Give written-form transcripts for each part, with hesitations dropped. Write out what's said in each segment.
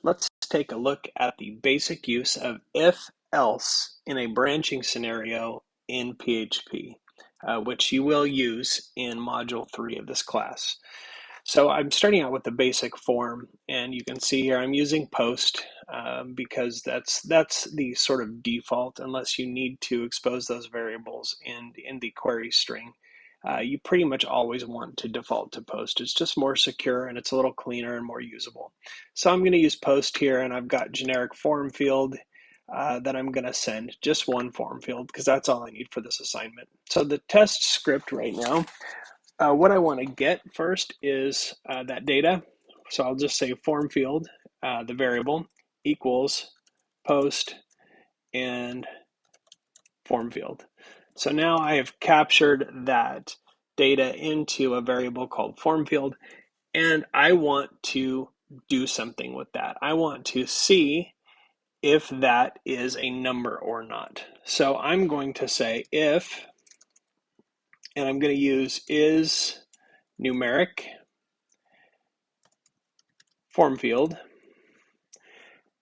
Let's take a look at the basic use of if-else in a branching scenario in PHP, which you will use in Module 3 of this class. So I'm starting out with the basic form, and you can see here I'm using post because that's the sort of default unless you need to expose those variables in the query string. You pretty much always want to default to post. It's just more secure and it's a little cleaner and more usable. So I'm going to use post here, and I've got generic form field that I'm going to send, just one form field because that's all I need for this assignment. So the test script right now, what I want to get first is that data. So I'll just say form field, the variable, equals post and form field. So now I have captured that data into a variable called form field, and I want to do something with that. I want to see if that is a number or not. So I'm going to say if, and I'm going to use is numeric form field.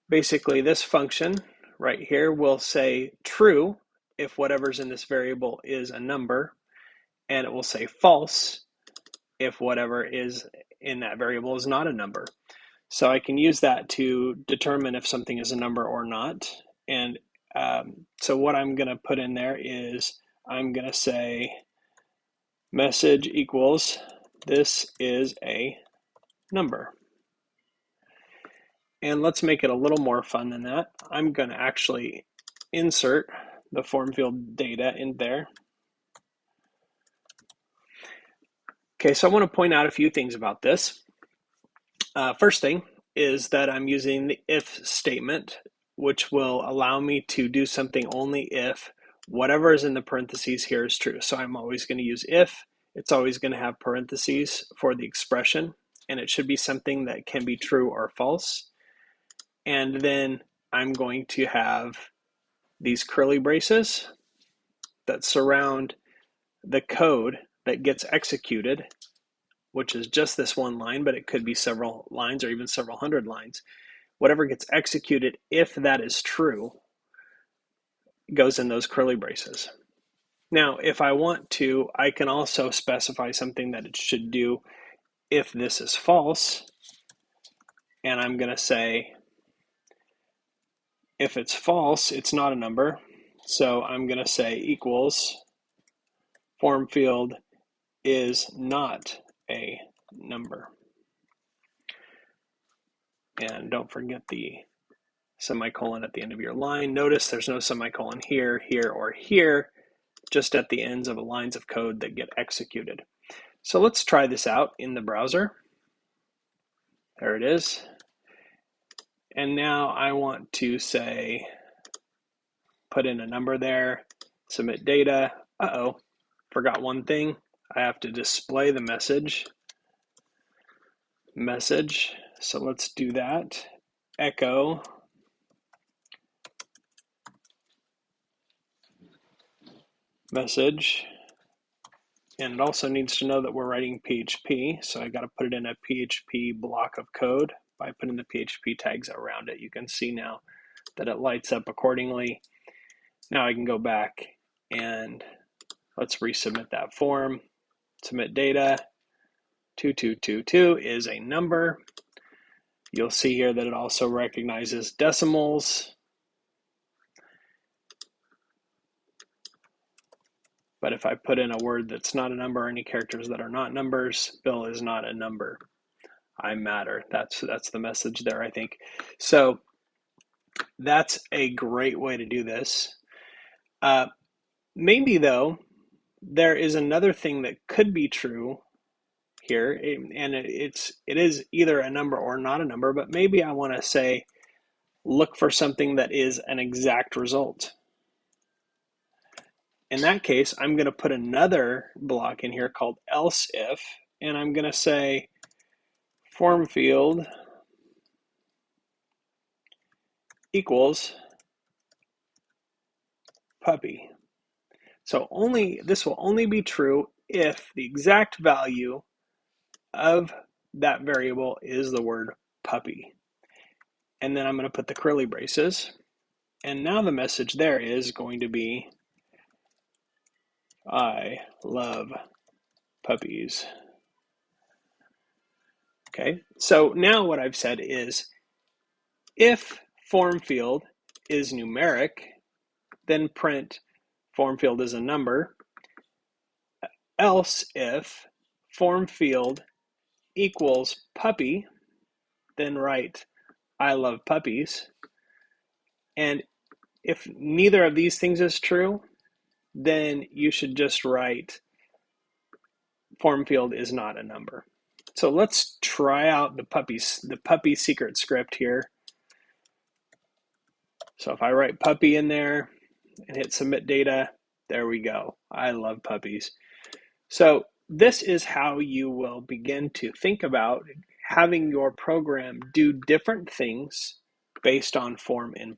Basically, this function right here will say true if whatever's in this variable is a number, and it will say false if whatever is in that variable is not a number. So I can use that to determine if something is a number or not. And so what I'm going to put in there is I'm going to say message equals this is a number. And let's make it a little more fun than that. I'm going to actually insert the form field data in there. Okay, so I want to point out a few things about this. First thing is that I'm using the if statement, which will allow me to do something only if whatever is in the parentheses here is true. So I'm always going to use if. It's always going to have parentheses for the expression, and it should be something that can be true or false. And then I'm going to have these curly braces that surround the code that gets executed, which is just this one line, but it could be several lines or even several hundred lines. Whatever gets executed, if that is true, goes in those curly braces. Now, if I want to, I can also specify something that it should do if this is false, and I'm going to say if it's false, it's not a number. So I'm going to say equals form field is not a number. And don't forget the semicolon at the end of your line. Notice there's no semicolon here, here, or here, just at the ends of lines of code that get executed. So let's try this out in the browser. There it is. And now I want to say, put in a number there, submit data. Uh-oh, forgot one thing. I have to display the message. So let's do that. Echo message. And it also needs to know that we're writing PHP. So I got to put it in a PHP block of code by putting the PHP tags around it. You can see now that it lights up accordingly. Now I can go back and let's resubmit that form. Submit data. 2222 is a number. You'll see here that it also recognizes decimals. But if I put in a word that's not a number or any characters that are not numbers, Bill is not a number. I matter. That's the message there, I think. So that's a great way to do this. Maybe though, there is another thing that could be true here, and it is either a number or not a number, but maybe I want to say, look for something that is an exact result. In that case, I'm going to put another block in here called else if, and I'm going to say form field equals puppy. So this will only be true if the exact value of that variable is the word puppy. and then I'm going to put the curly braces. And now the message there is going to be, I love puppies. Okay, so now what I've said is, if form field is numeric, then print form field is a number. Else if form field equals puppy, then write I love puppies. And if neither of these things is true, then you should just write form field is not a number. So let's try out the puppy secret script here. So if I write puppy in there and hit submit data, there we go. I love puppies. So this is how you will begin to think about having your program do different things based on form input.